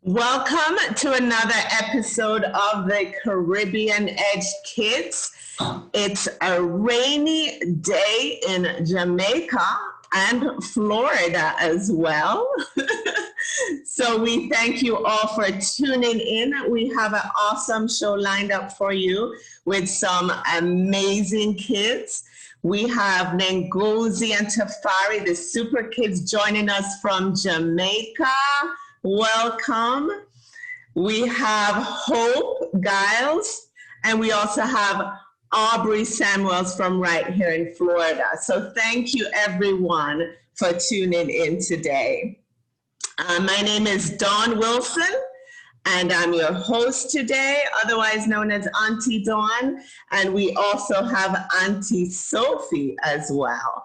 Welcome to another episode of the Caribbean Edge Kids. It's a rainy day in Jamaica and Florida as well. So we thank you all for tuning in. We have an awesome show lined up for you with some amazing kids. We have Ngozi and Tafari, the super kids, joining us from Jamaica. Welcome. We have Hope Giles, and we also have Aubrey Samuels from right here in Florida. So thank you everyone for tuning in today. My name is Dawn Wilson, and I'm your host today, otherwise known as Auntie Dawn. And we also have Auntie Sophie as well,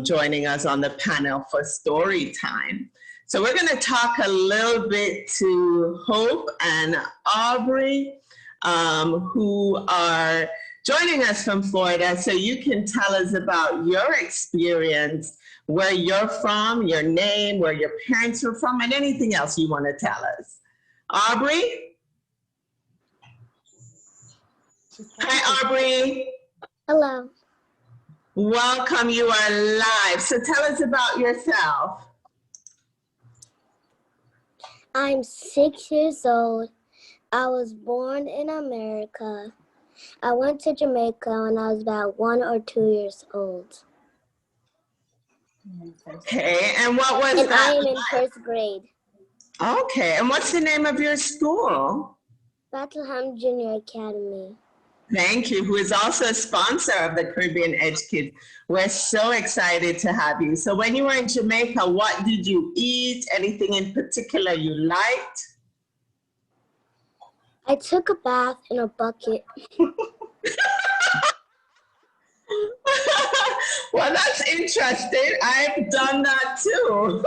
joining us on the panel for story time. So we're going to talk a little bit to Hope and Aubrey, who are joining us from Florida, so you can tell us about your experience, where you're from, your name, where your parents are from, and anything else you want to tell us. Aubrey? Hi, Aubrey. Hello. Welcome. You are live. So tell us about yourself. I'm 6 years old. I was born in America. I went to Jamaica when I was about 1 or 2 years old. Okay, and what was And that? I am in first grade. Okay, and what's the name of your school? Bethlehem Junior Academy. Thank you, who is also a sponsor of the Caribbean Edge Kids. We're so excited to have you. So when you were in Jamaica, what did you eat? Anything in particular you liked? I took a bath in a bucket. Well, that's interesting. I've done that too.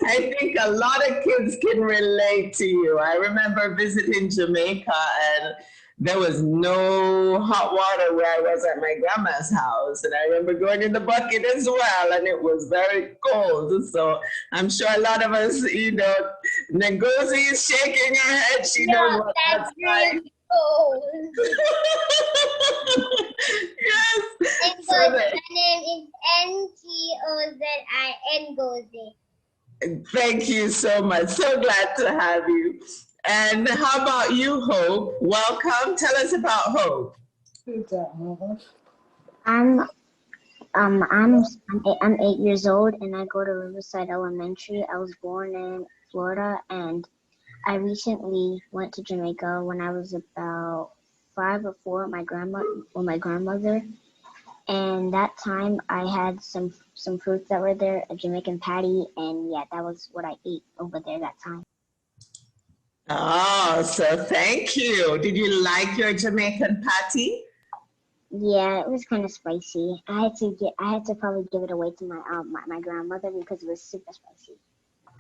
I think a lot of kids can relate to you. I remember visiting Jamaica and there was no hot water where I was at my grandma's house. And I remember going in the bucket as well, and it was very cold. So I'm sure a lot of us, Ngozi is shaking her head. She knows what that's like. Cold. Yes. Ngozi. My name is Ngozi Ngozi. Thank you so much. So glad to have you. And how about you, Hope? Welcome. Tell us about Hope. I'm 8 years old and I go to Riverside Elementary. I was born in Florida and I recently went to Jamaica when I was about 5 or 4 with my grandmother. And that time I had some fruits that were there, a Jamaican patty, and yeah, that was what I ate over there that time. Oh, so thank you. Did you like your Jamaican patty? Yeah, it was kind of spicy. I had to probably give it away to my grandmother because it was super spicy.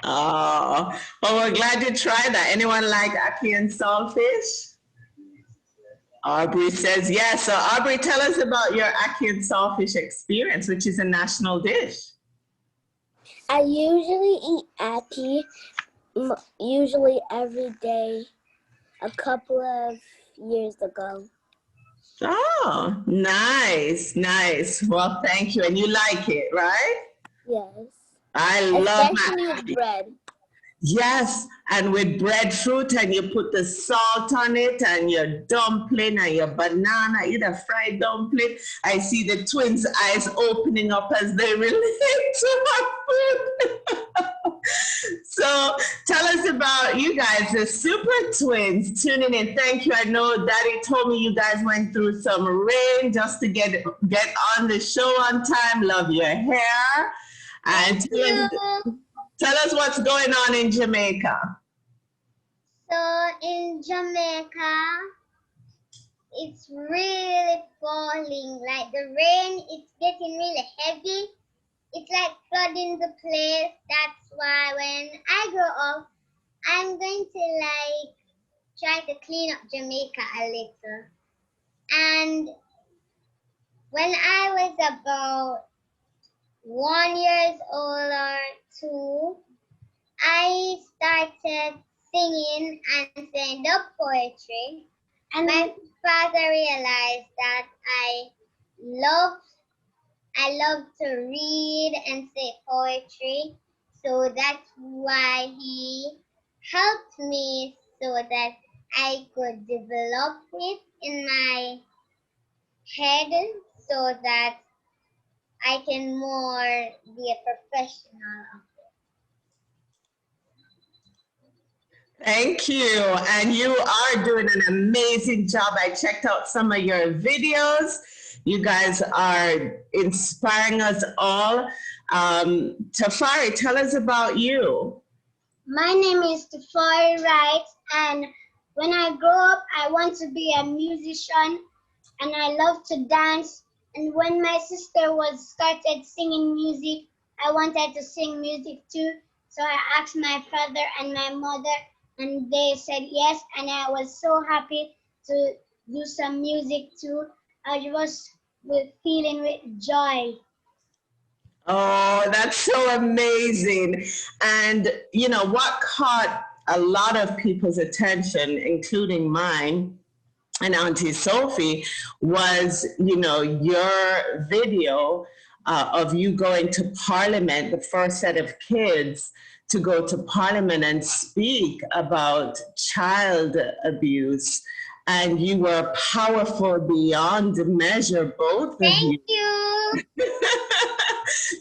Oh, well, we're glad you tried that. Anyone like ackee and saltfish? Aubrey says yes. So Aubrey, tell us about your ackee and saltfish experience, which is a national dish. I usually eat ackee, usually every day, a couple of years ago. Oh, nice, nice. Well, thank you. And you like it, right? Yes. I love especially with bread. Yes, and with breadfruit, and you put the salt on it, and your dumpling, and your banana, eat a fried dumpling. I see the twins' eyes opening up as they relate to my food. So tell us about you guys, the Super Twins, tuning in. Thank you. I know Daddy told me you guys went through some rain just to get on the show on time. Love your hair. And tell us what's going on in Jamaica. So in Jamaica, it's really falling. Like the rain, it's getting really heavy. It's like flooding the place. That's why when I grow up, I'm going to try to clean up Jamaica a little. And when I was about 1 year old or 2, I started singing and saying the poetry. And my father realized that love I love to read and say poetry. So that's why he helped me so that I could develop it in my head so that I can more be a professional. Thank you. And you are doing an amazing job. I checked out some of your videos. You guys are inspiring us all. Tafari, tell us about you. My name is Tafari Wright, and when I grow up, I want to be a musician, and I love to dance. And when my sister was started singing music, I wanted to sing music too. So I asked my father and my mother, and they said yes, and I was so happy to do some music too. I was feeling with joy. Oh, that's so amazing. And you know what caught a lot of people's attention, including mine and Auntie Sophie, was, you know, your video of you going to Parliament, the first set of kids to go to Parliament and speak about child abuse. And you were powerful beyond measure, both of you. Thank you.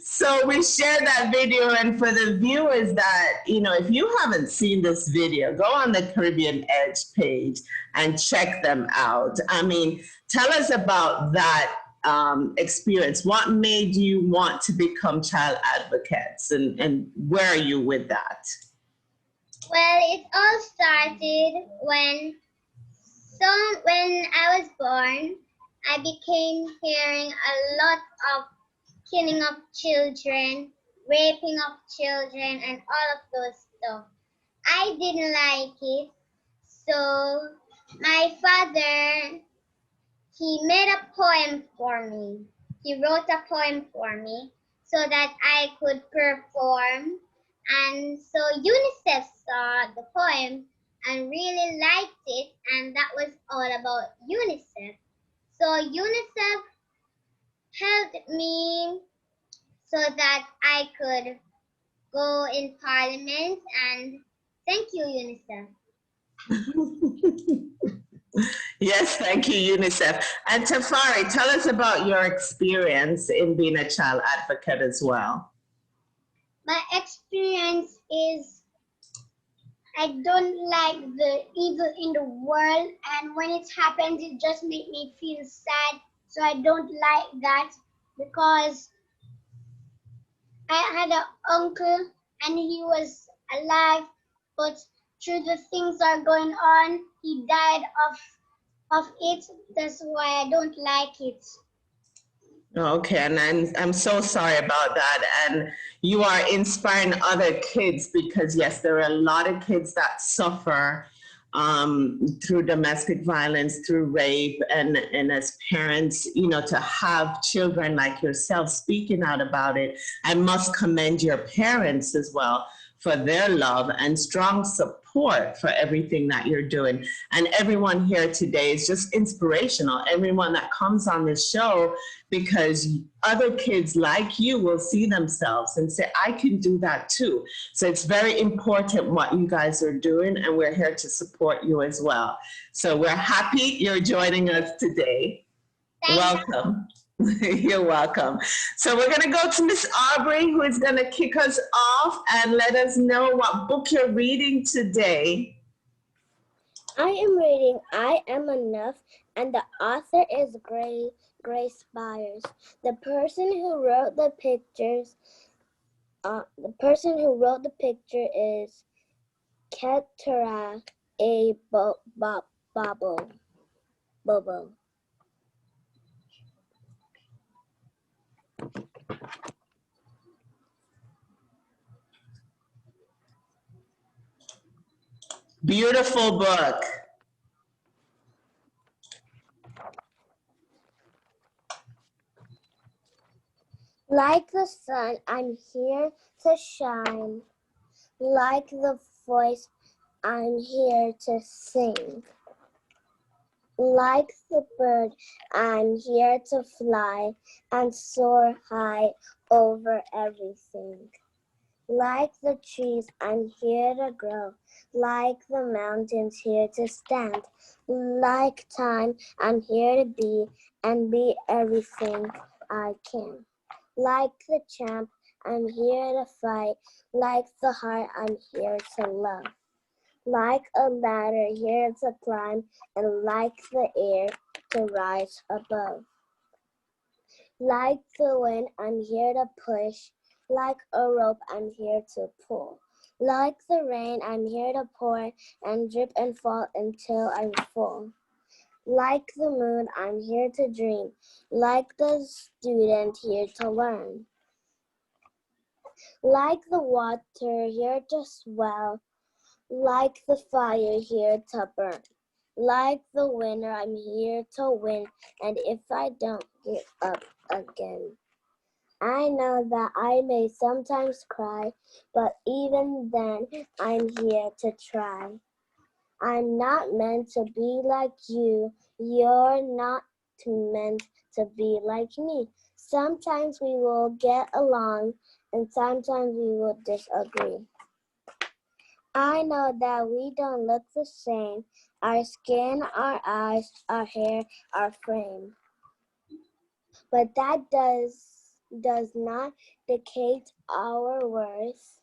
So we shared that video, and for the viewers that, you know, if you haven't seen this video, go on the Caribbean Edge page and check them out. I mean, tell us about that experience. What made you want to become child advocates, and where are you with that? Well, it all started when I was born. I began hearing a lot of killing of children, raping of children, and all of those stuff. I didn't like it, so my father, he made a poem for me. He wrote a poem for me so that I could perform. And so UNICEF saw the poem and really liked it, and that was all about UNICEF. So UNICEF helped me so that I could go in Parliament, and thank you, UNICEF. Yes, thank you, UNICEF. And Tafari, tell us about your experience in being a child advocate as well. My experience is I don't like the evil in the world, and when it happens, it just makes me feel sad. So I don't like that because I had an uncle and he was alive, but through the things that are going on, he died of it. That's why I don't like it. Okay, and I'm so sorry about that. And you are inspiring other kids, because yes, there are a lot of kids that suffer through domestic violence, through rape, and as parents, you know, to have children like yourself speaking out about it. I must commend your parents as well for their love and strong support for everything that you're doing. And everyone here today is just inspirational. Everyone that comes on this show, because other kids like you will see themselves and say, I can do that too. So it's very important what you guys are doing, and we're here to support you as well. So we're happy you're joining us today. Welcome. You're welcome. So we're going to go to Miss Aubrey, who is going to kick us off and let us know what book you're reading today. I am reading I Am Enough, and the author is Grace Byers. The person who wrote the pictures, is Keturah A. Bobo. Beautiful book. Like the sun, I'm here to shine. Like the voice, I'm here to sing. Like the bird, I'm here to fly and soar high over everything. Like the trees, I'm here to grow. Like the mountains, here to stand. Like time, I'm here to be and be everything I can. Like the champ, I'm here to fight. Like the heart, I'm here to love. Like a ladder, here to climb, and like the air, to rise above. Like the wind, I'm here to push. Like a rope, I'm here to pull. Like the rain, I'm here to pour and drip and fall until I'm full. Like the moon, I'm here to dream. Like the student, here to learn. Like the water, here to swell. Like the fire, here to burn. Like the winner, I'm here to win. And if I don't give up again. I know that I may sometimes cry, but even then I'm here to try. I'm not meant to be like you. You're not meant to be like me. Sometimes we will get along and sometimes we will disagree. I know that we don't look the same. Our skin, our eyes, our hair, our frame. But that does not dictate our worth.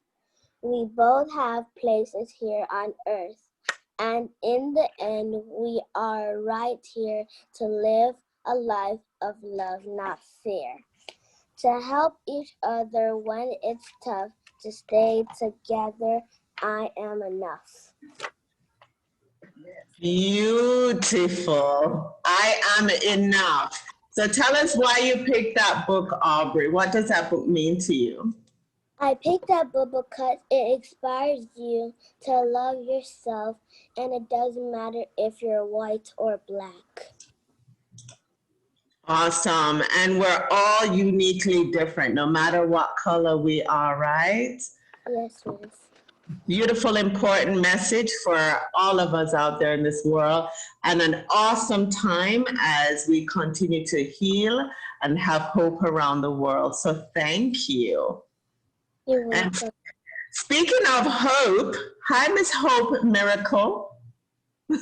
We both have places here on earth. And in the end, we are right here to live a life of love, not fear. To help each other when it's tough, to stay together, I am enough. Beautiful. I am enough. So tell us why you picked that book, Aubrey. What does that book mean to you? I picked that book because it inspires you to love yourself, and it doesn't matter if you're white or black. Awesome. And we're all uniquely different, no matter what color we are, right? Yes, miss. Beautiful, important message for all of us out there in this world, and an awesome time as we continue to heal and have hope around the world. So thank you. You're And welcome. speaking of hope, hi, Miss Hope Miracle.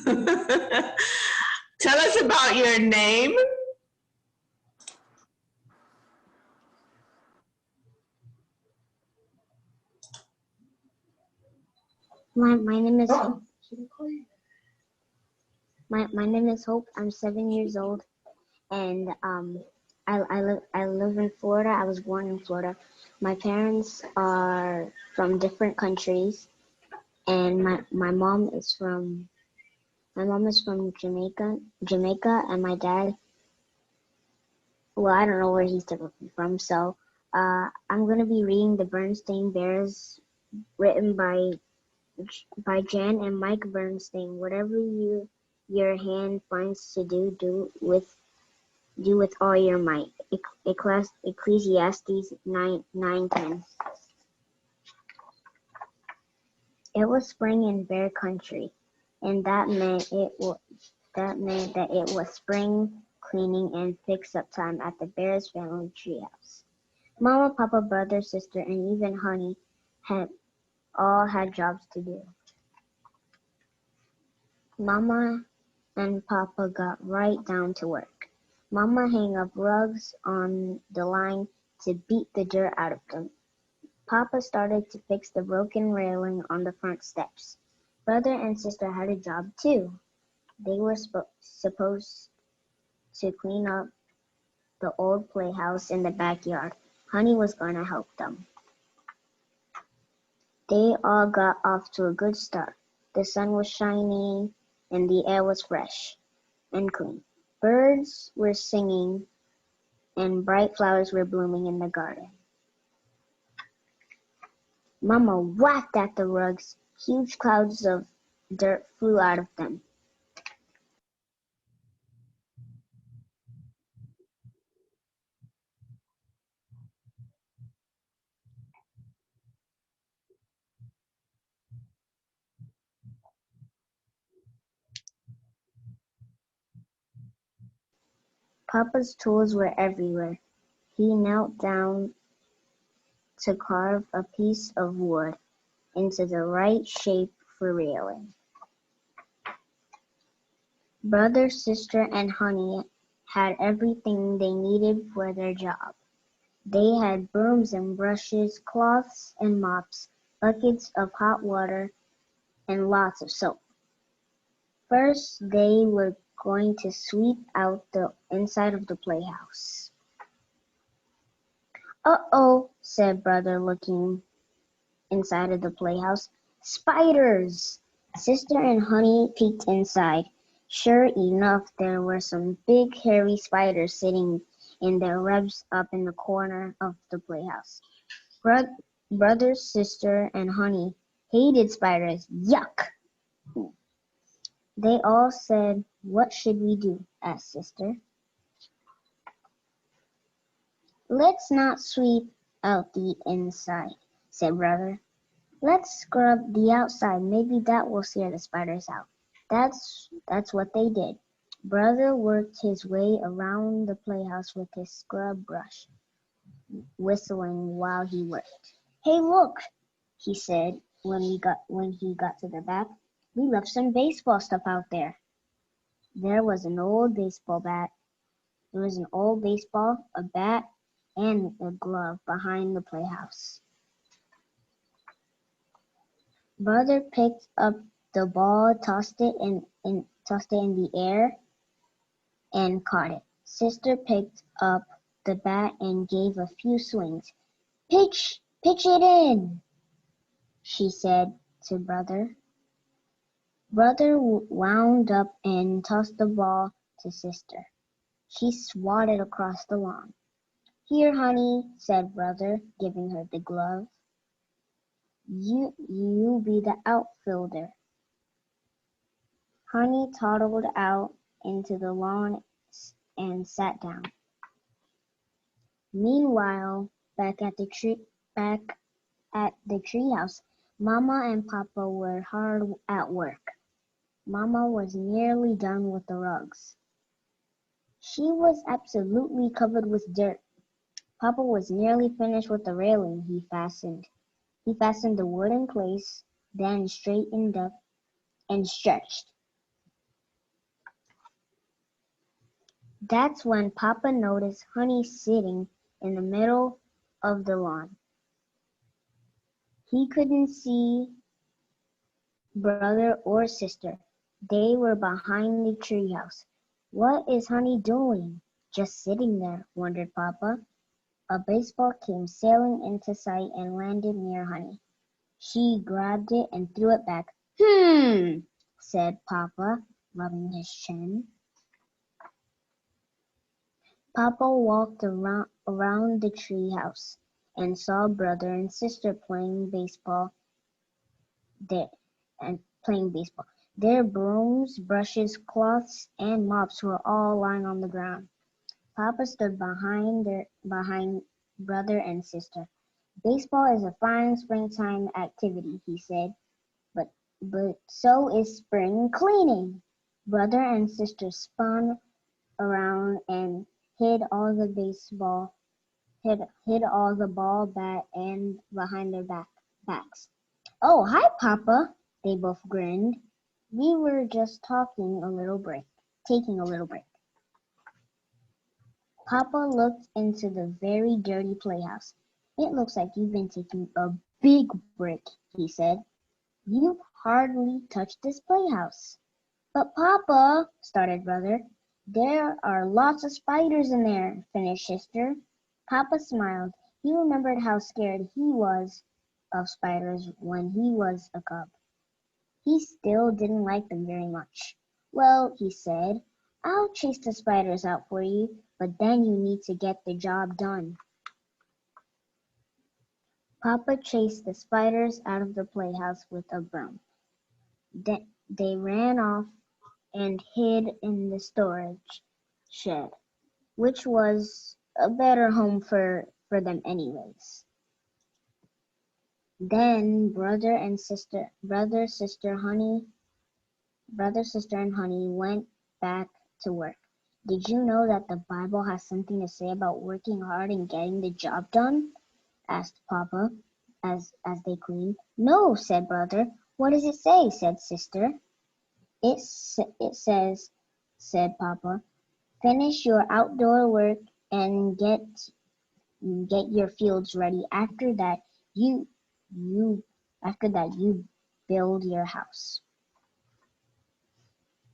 Tell us about your name. My name is Hope. My name is Hope. I'm 7 years old, and I live in Florida. I was born in Florida. My parents are from different countries, and my mom is from Jamaica, and my dad, well, I don't know where he's typically from. So I'm gonna be reading the Bernstein Bears, written by Jan and Mike Bernstein. Whatever your hand finds to do with all your might. Ecclesiastes 9:10. It was spring in Bear Country, and that meant that it was spring cleaning and fix-up time at the Bears family treehouse. Mama, Papa, brother, sister, and even Honey all had jobs to do. Mama and Papa got right down to work. Mama hung up rugs on the line to beat the dirt out of them. Papa started to fix the broken railing on the front steps. Brother and sister had a job too. They were supposed to clean up the old playhouse in the backyard. Honey was going to help them. They all got off to a good start. The sun was shining and the air was fresh and clean. Birds were singing and bright flowers were blooming in the garden. Mama whacked at the rugs. Huge clouds of dirt flew out of them. Papa's tools were everywhere. He knelt down to carve a piece of wood into the right shape for railing. Brother, sister, and Honey had everything they needed for their job. They had brooms and brushes, cloths and mops, buckets of hot water, and lots of soap. First, they were going to sweep out the inside of the playhouse. "Uh-oh," said Brother, looking inside of the playhouse. "Spiders!" Sister and Honey peeked inside. Sure enough, there were some big hairy spiders sitting in their webs up in the corner of the playhouse. Brother, sister, and Honey hated spiders. Yuck! They all said, "What should we do?" asked Sister. "Let's not sweep out the inside," said Brother. "Let's scrub the outside. Maybe that will scare the spiders out." That's what they did. Brother worked his way around the playhouse with his scrub brush, whistling while he worked. "Hey, look," he said when he got to the back. "We left some baseball stuff out there." There was an old baseball bat. There was an old baseball, a bat, and a glove behind the playhouse. Brother picked up the ball, tossed it in the air, and caught it. Sister picked up the bat and gave a few swings. Pitch it in," she said to Brother. Brother wound up and tossed the ball to Sister. She swatted across the lawn. "Here, Honey," said Brother, giving her the glove. You be the outfielder." Honey toddled out into the lawn and sat down. Meanwhile, back at the treehouse, Mama and Papa were hard at work. Mama was nearly done with the rugs. She was absolutely covered with dirt. Papa was nearly finished with the railing he fastened. He fastened the wood in place, then straightened up and stretched. That's when Papa noticed Honey sitting in the middle of the lawn. He couldn't see Brother or Sister. They were behind the treehouse. "What is Honey doing? Just sitting there," wondered Papa. A baseball came sailing into sight and landed near Honey. She grabbed it and threw it back. Said Papa, rubbing his chin. Papa walked around the treehouse and saw Brother and Sister playing baseball. Their brooms, brushes, cloths, and mops were all lying on the ground. Papa stood behind Brother and Sister. "Baseball is a fine springtime activity," he said, but so is spring cleaning." Brother and Sister spun around and hid all the ball, bat, and behind their backs. "Oh, hi, Papa," they both grinned. "We were just taking a little break." Papa looked into the very dirty playhouse. "It looks like you've been taking a big break," he said. "You've hardly touched this playhouse." "But Papa," started Brother. "There are lots of spiders in there," finished Sister. Papa smiled. He remembered how scared he was of spiders when he was a cub. He still didn't like them very much. "Well," he said, "I'll chase the spiders out for you, but then you need to get the job done." Papa chased the spiders out of the playhouse with a broom. Then they ran off and hid in the storage shed, which was a better home for them anyways. Then Brother, Sister, and Honey went back to work. Did you know that the Bible has something to say about working hard and getting the job done? Asked Papa as they cleaned. No, said Brother. What does it say? Said Sister. It says, said Papa, finish your outdoor work and get your fields ready. After that, you build your house.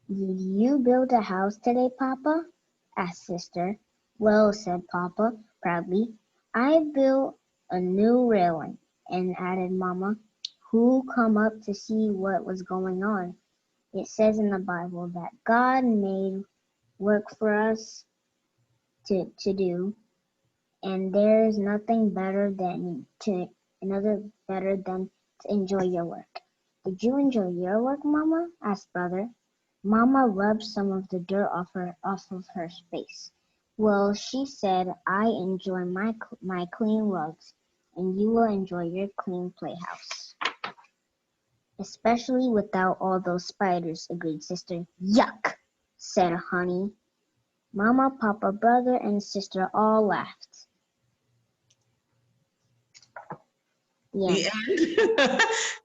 Did you build a house today, Papa? Asked Sister. Well, said Papa proudly, I built a new railing, and added Mama, who come up to see what was going on. It says in the Bible that God made work for us to do, and there's nothing better than to enjoy your work. Did you enjoy your work, Mama? Asked Brother. Mama rubbed some of the dirt off of her face. Well, she said, I enjoy my clean rugs, and you will enjoy your clean playhouse. Especially without all those spiders, agreed Sister. Yuck, said Honey. Mama, Papa, Brother, and Sister all laughed. The end.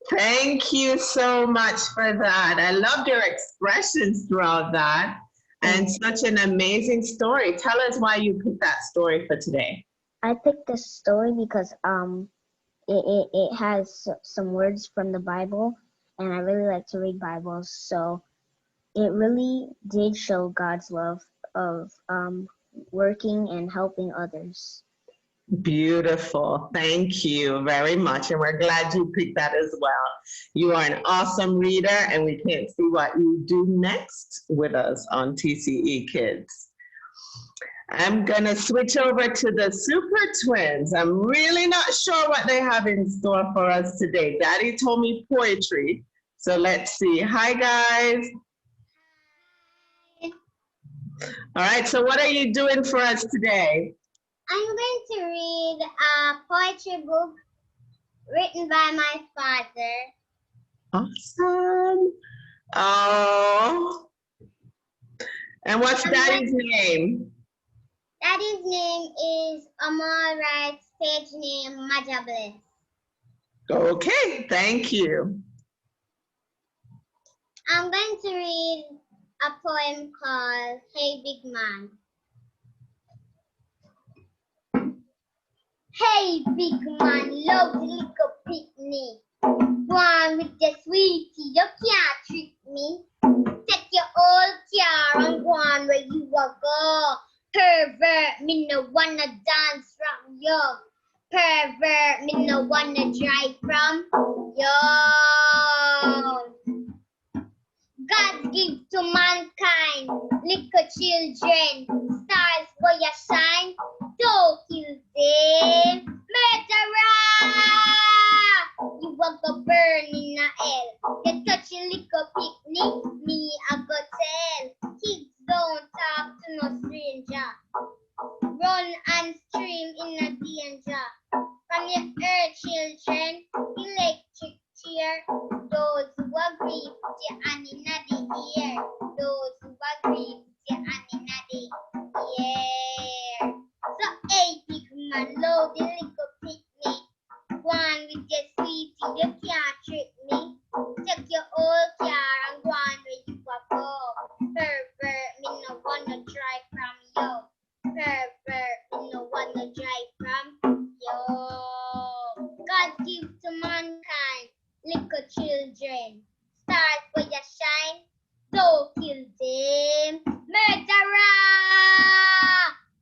Thank you so much for that. I loved your expressions throughout that, and such an amazing story. Tell us why you picked that story for today. I picked this story because it has some words from the Bible, and I really like to read Bibles, so it really did show God's love of working and helping others. Beautiful. Thank you very much. And we're glad you picked that as well. You are an awesome reader, and we can't see what you do next with us on TCE Kids. I'm going to switch over to the Super Twins. I'm really not sure what they have in store for us today. Daddy told me poetry. So let's see. Hi, guys. All right. So what are you doing for us today? I'm going to read a poetry book written by my father. Awesome. Oh. And what's Daddy's name? Daddy's name is Amal Wright, stage name Maja Bliss. Okay, thank you. I'm going to read a poem called Hey Big Man. Hey big man, love the little picnic. Go on with your sweetie, you can't trick me. Take your old car and go on where you will go. Pervert, me no wanna dance from you. Pervert, me no wanna drive from you. God give to mankind, little children, stars for your shine. Don't kill them, murderer! You will go burn in a hell. You touch a little picnic, me I go tell. Kids don't talk to no stranger. Run and scream in a danger. From your earth, children, electric chair. Those who agree, put your hand in the ear. Those who agree, put your hand in the ear. So, hey, big man, load the little picnic. Go on with your sweetie, you can't trick me. Take your old car and go on where you go. Pervert, me no wanna drive from you. Pervert, me no wanna drive from you. God give to mankind, little children. Stars for your shine, don't kill them. Murderer!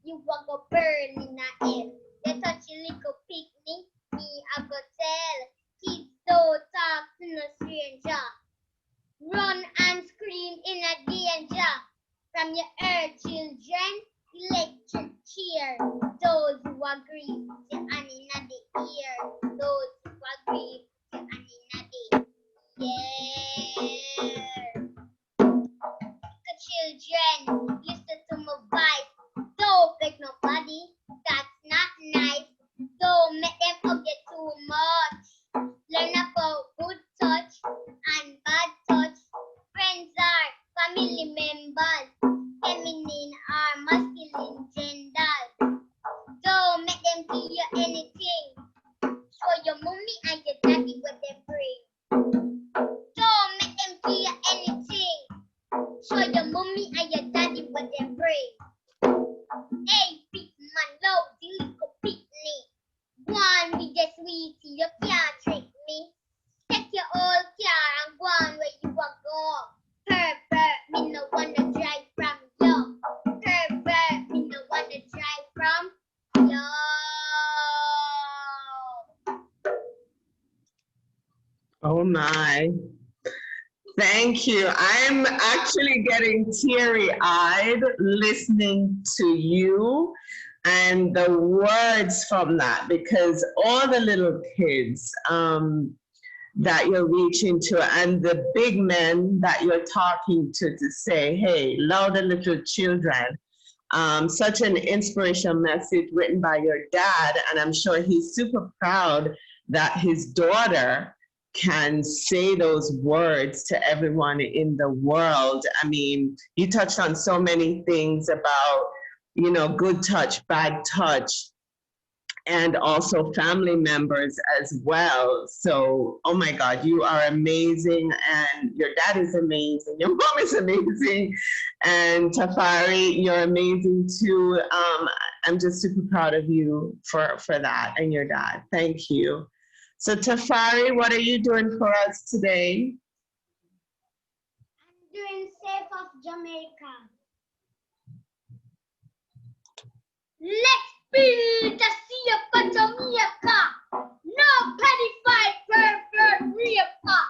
You will go burn in a hell. You touch a little picnic, me I go tell. Kids don't talk to no stranger. Run and scream in a danger. From your earth, children, electric chair. Those who agree, put your hand in the ear. Those who agree, put your hand in the ear. Children, listen to my voice. Don't beg nobody, that's not nice. Don't make them forget too much. Learn about good touch and bad touch. Friends are family members. Feminine are Show your mommy and your daddy what they bring. Hey, big man, loud, the little picnic. Go on with the sweetie, you can't trick me. Take your old car and go on where you want go. Pervert, me no wanna drive from you. Pervert, me no wanna drive from you. Oh my. Thank you. I'm actually getting teary-eyed listening to you and the words from that, because all the little kids that you're reaching to and the big men that you're talking to say, hey, love the little children. Such an inspirational message written by your dad, and I'm sure he's super proud that his daughter can say those words to everyone in the world. I mean, you touched on so many things about, you know, good touch, bad touch, and also family members as well. So, oh my God, you are amazing, and your dad is amazing, your mom is amazing, and Tafari, you're amazing too. I'm just super proud of you for that, and your dad. Thank you. So Tafari, what are you doing for us today? I'm doing Safe of Jamaica. Let's build a sea of Jamaica. No petty fight, pervert, raper.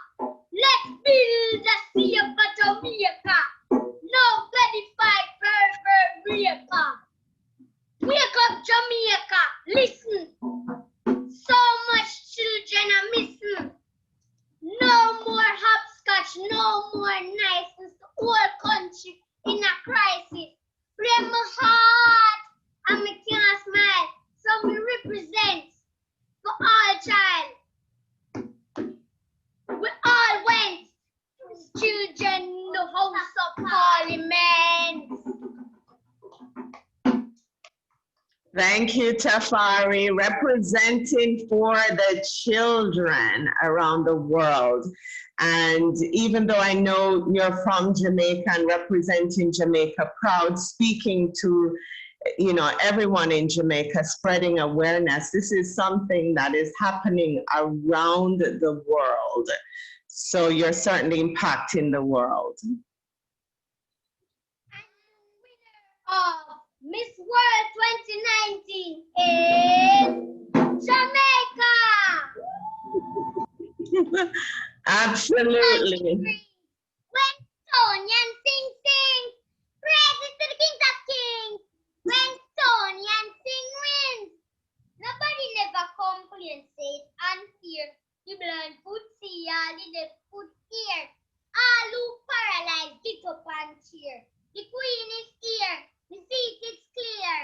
Let's build a sea of Jamaica. No petty fight, pervert, raper. Wake up, Jamaica. Listen. So much children are missing. No more hopscotch, no more niceness. The whole country in a crisis. Break my heart and me can't smile. So we represent for all child. We all went as children in the House of Parliament. Thank you, Tafari, representing for the children around the world. And even though I know you're from Jamaica and representing Jamaica proud, speaking to, you know, everyone in Jamaica, spreading awareness, this is something that is happening around the world. So you're certainly impacting the world. Miss World 2019 is Jamaica. Absolutely. When Tonian sing sing, praises to the kings of kings. When Tonian sing wins, nobody never complains, say it's unfair. The blind foot see, all the deaf foot hear. All who paralyzed get up and cheer. The queen is here. The seat is clear.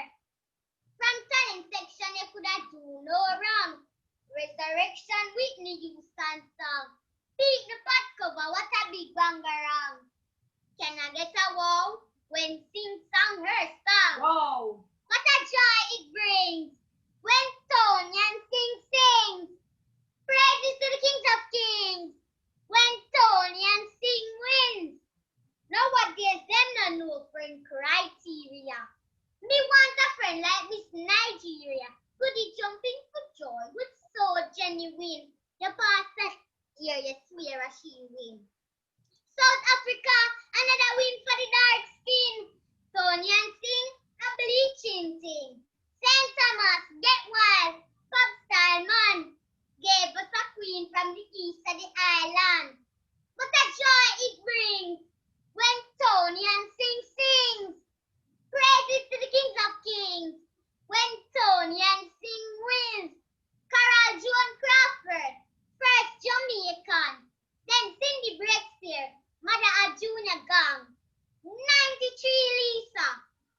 From talent section, you could have do no wrong. Resurrection, Whitney Houston song. Beat the pot cover, what a big bangarang. Can I get a wow when sing song her song? Wow. What a joy it brings when Tonian sings. Praises to the kings of kings. When Tonian sing wins. Nowadays, them no know friend criteria. Me want a friend like Miss Nigeria. Goody jumping for joy with so genuine. The past year, you swear she win. South Africa, another win for the dark skin. Tonian sing, a bleaching thing. St. Thomas, get wild. Pop style man gave us a queen from the east of the island. What a joy it brings when Tonian sings. Praises to the kings of kings. When Tonian wins. Carol Joan Crawford, first Jamaican. Then Cindy Breakspear, Mother of Junior Gang. 93 Lisa,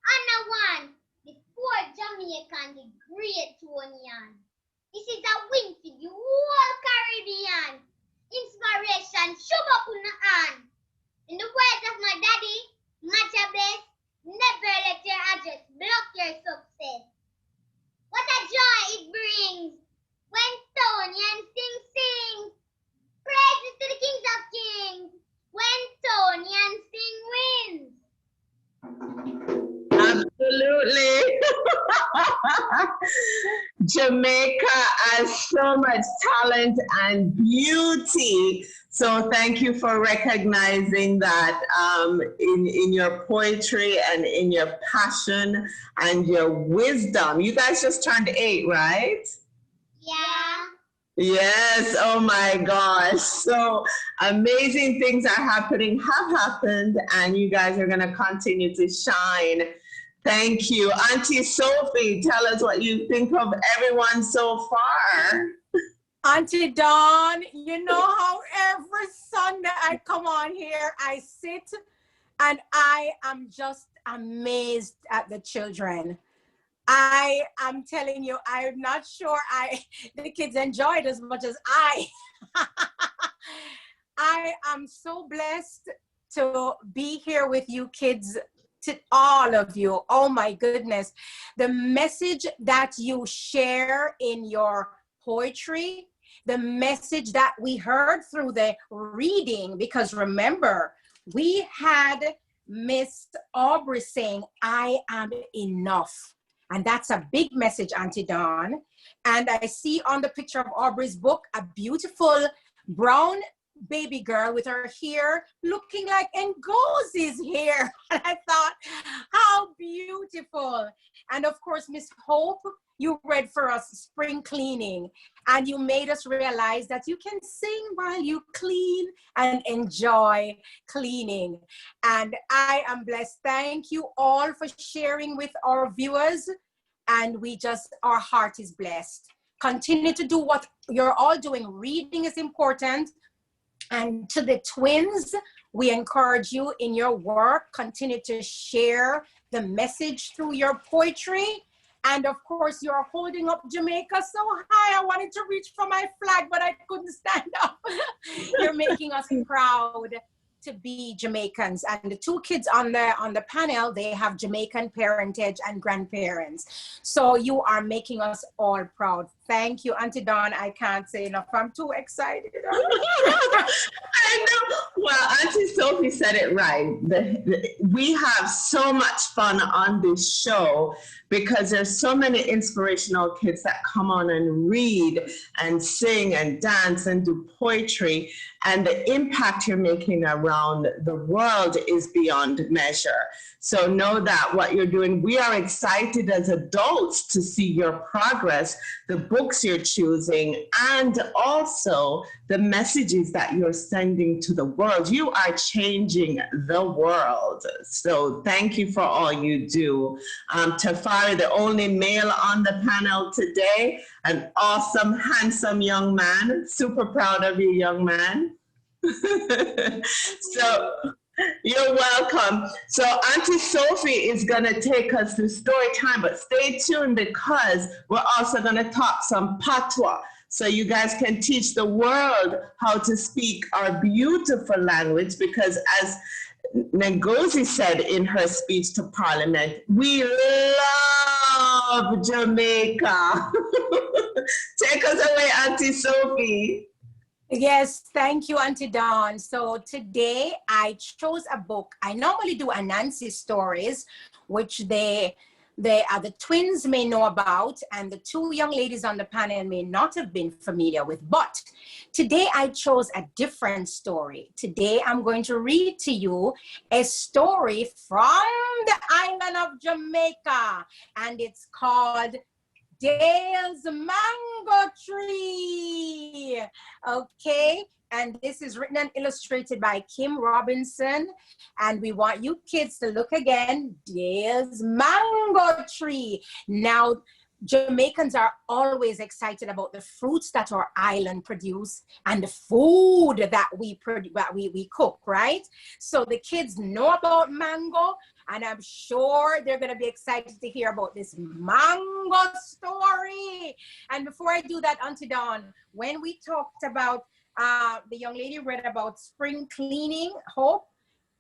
Anna One, the fourth Jamaican, the great Tonian. This is a win for the whole Caribbean. Inspiration, shove up on the hand. In the words of my daddy, Macha Best, never let your address block your success. What a joy it brings when Tonian sings. Praises to the kings of kings when Tonian wins. Jamaica has so much talent and beauty. So thank you for recognizing that in your poetry and in your passion and your wisdom. You guys just turned 8, right? Yeah. Yes, oh my gosh. So amazing things are happening, have happened, and you guys are going to continue to shine. Thank you. Auntie Sophie, tell us what you think of everyone so far. Auntie Dawn, you know how every Sunday I come on here, I sit and I am just amazed at the children. I am telling you, I'm not sure the kids enjoy it as much as I. I am so blessed to be here with you kids, to all of you. Oh my goodness. The message that you share in your poetry, the message that we heard through the reading, because remember, we had Miss Aubrey saying, I am enough. And that's a big message, Auntie Dawn. And I see on the picture of Aubrey's book, a beautiful brown baby girl with her hair looking like Ngosi's hair. And I thought, how beautiful. And of course, Miss Hope, you read for us Spring Cleaning, and you made us realize that you can sing while you clean and enjoy cleaning. And I am blessed. Thank you all for sharing with our viewers. And our heart is blessed. Continue to do what you're all doing. Reading is important. And to the twins, we encourage you in your work. Continue to share the message through your poetry. And of course, you're holding up Jamaica so high. I wanted to reach for my flag, but I couldn't stand up. You're making us proud to be Jamaicans. And the 2 kids on the panel, they have Jamaican parentage and grandparents. So you are making us all proud. Thank you, Auntie Dawn. I can't say enough. I'm too excited. I know. Well, Auntie Sophie said it right. We have so much fun on this show because there's so many inspirational kids that come on and read and sing and dance and do poetry. And the impact you're making around the world is beyond measure. So know that what you're doing, we are excited as adults to see your progress, the books you're choosing, and also the messages that you're sending to the world. You are changing the world. So thank you for all you do. Tafari, the only male on the panel today, an awesome, handsome young man. Super proud of you, young man. So you're welcome. So Auntie Sophie is going to take us through story time, but stay tuned because we're also going to talk some patois. So you guys can teach the world how to speak our beautiful language because as Ngozi said in her speech to Parliament, we love Jamaica. Take us away, Auntie Sophie. Yes, thank you, Auntie Dawn. So today I chose a book. I normally do Anansi stories, which the twins may know about, and the 2 young ladies on the panel may not have been familiar with. But today I chose a different story. Today I'm going to read to you a story from the island of Jamaica, and it's called Dale's Mango Tree. Okay, and this is written and illustrated by Kim Robinson. And we want you kids to look again, Dale's Mango Tree. Now, Jamaicans are always excited about the fruits that our island produce and the food that we cook, right? So the kids know about mango, and I'm sure they're going to be excited to hear about this mango story. And before I do that, Auntie Dawn, when we talked about, the young lady read about spring cleaning, Hope,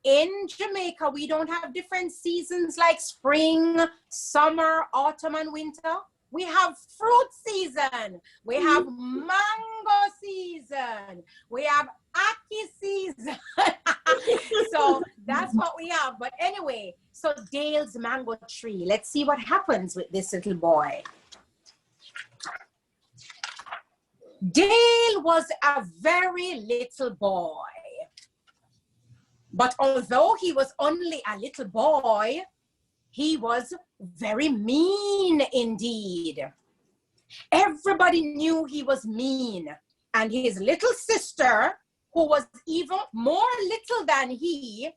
in Jamaica, we don't have different seasons like spring, summer, autumn, and winter. We have fruit season. We have mango season. We have aki season. So that's what we have. But anyway, so Dale's mango tree. Let's see what happens with this little boy. Dale was a very little boy. But although he was only a little boy, he was very mean indeed. Everybody knew he was mean. And his little sister, who was even more little than he,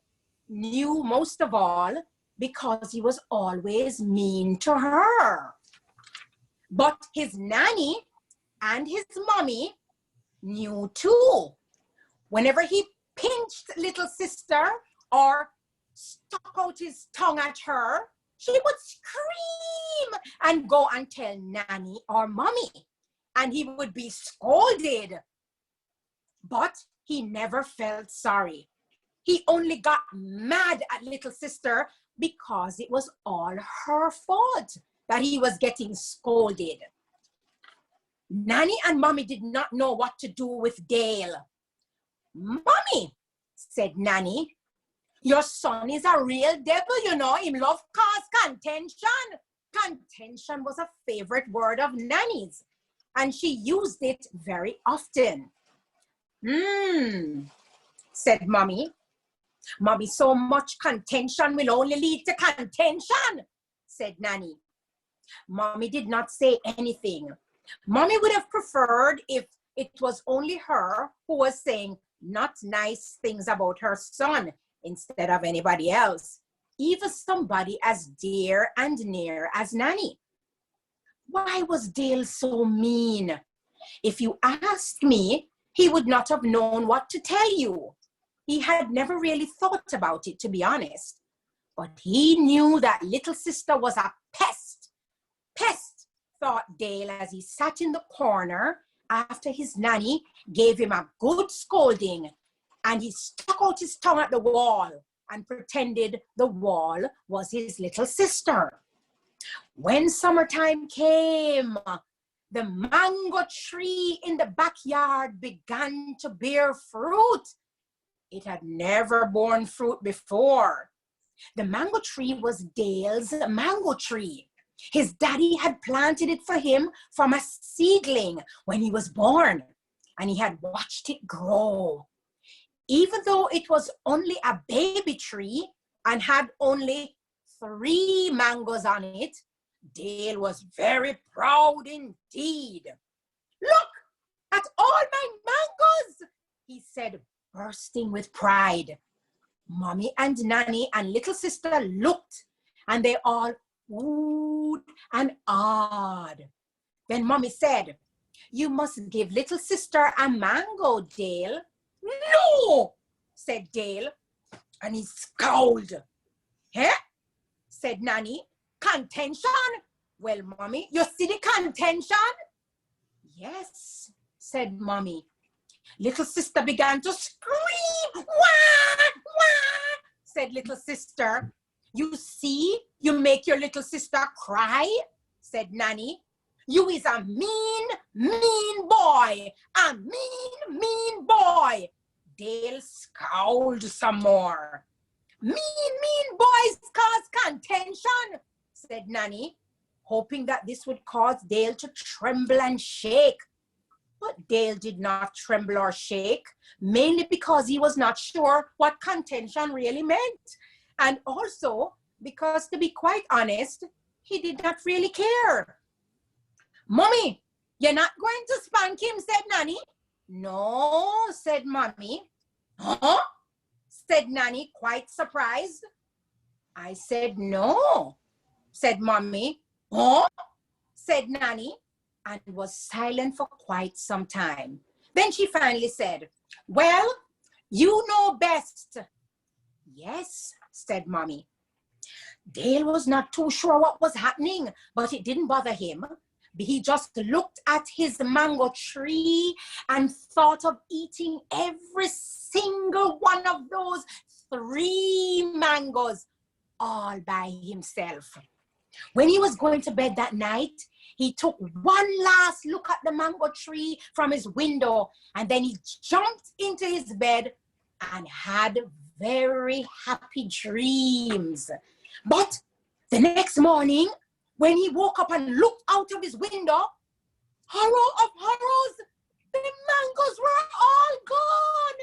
knew most of all because he was always mean to her. But his nanny and his mommy knew too. Whenever he pinched little sister or stuck out his tongue at her, she would scream and go and tell nanny or mommy, and he would be scolded. But he never felt sorry. He only got mad at little sister because it was all her fault that he was getting scolded. Nanny and mommy did not know what to do with Dale. Mommy, said Nanny, your son is a real devil, you know. Him love cause contention. Contention was a favorite word of Nanny's, and she used it very often. Said Mommy. Mommy, so much contention will only lead to contention, said Nanny. Mommy did not say anything. Mommy would have preferred if it was only her who was saying not nice things about her son instead of anybody else, even somebody as dear and near as Nanny. Why was Dale so mean? If you asked me, he would not have known what to tell you. He had never really thought about it, to be honest. But he knew that little sister was a pest. Pest, thought Dale as he sat in the corner after his nanny gave him a good scolding, and he stuck out his tongue at the wall and pretended the wall was his little sister. When summertime came, the mango tree in the backyard began to bear fruit. It had never borne fruit before. The mango tree was Dale's mango tree. His daddy had planted it for him from a seedling when he was born, and he had watched it grow. Even though it was only a baby tree and had only 3 mangoes on it, Dale was very proud indeed. Look at all my mangoes, he said, bursting with pride. Mommy and Nanny and little sister looked, and they all oohed and awed. Then Mommy said, you must give little sister a mango, Dale. No, said Dale, and he scowled. Eh? Said Nanny. Contention? Well, Mommy, you see the contention? Yes, said Mommy. Little sister began to scream. Wah, wah, said little sister. You see, you make your little sister cry, said Nanny. You is a mean, mean boy. A mean, mean boy. Dale scowled some more. Mean, mean boys cause contention, said Nanny, hoping that this would cause Dale to tremble and shake. But Dale did not tremble or shake, mainly because he was not sure what contention really meant. And also because, to be quite honest, he did not really care. Mommy, you're not going to spank him, said Nanny. No, said Mommy. Huh? Said Nanny, quite surprised. I said no, said Mommy. Huh? Said Nanny, and was silent for quite some time. Then she finally said, well, you know best. Yes, said Mommy. Dale was not too sure what was happening, but it didn't bother him. He just looked at his mango tree and thought of eating every single one of those 3 mangoes all by himself. When he was going to bed that night, he took one last look at the mango tree from his window, and then he jumped into his bed and had very happy dreams. But the next morning, when he woke up and looked out of his window, horror of horrors, the mangoes were all gone.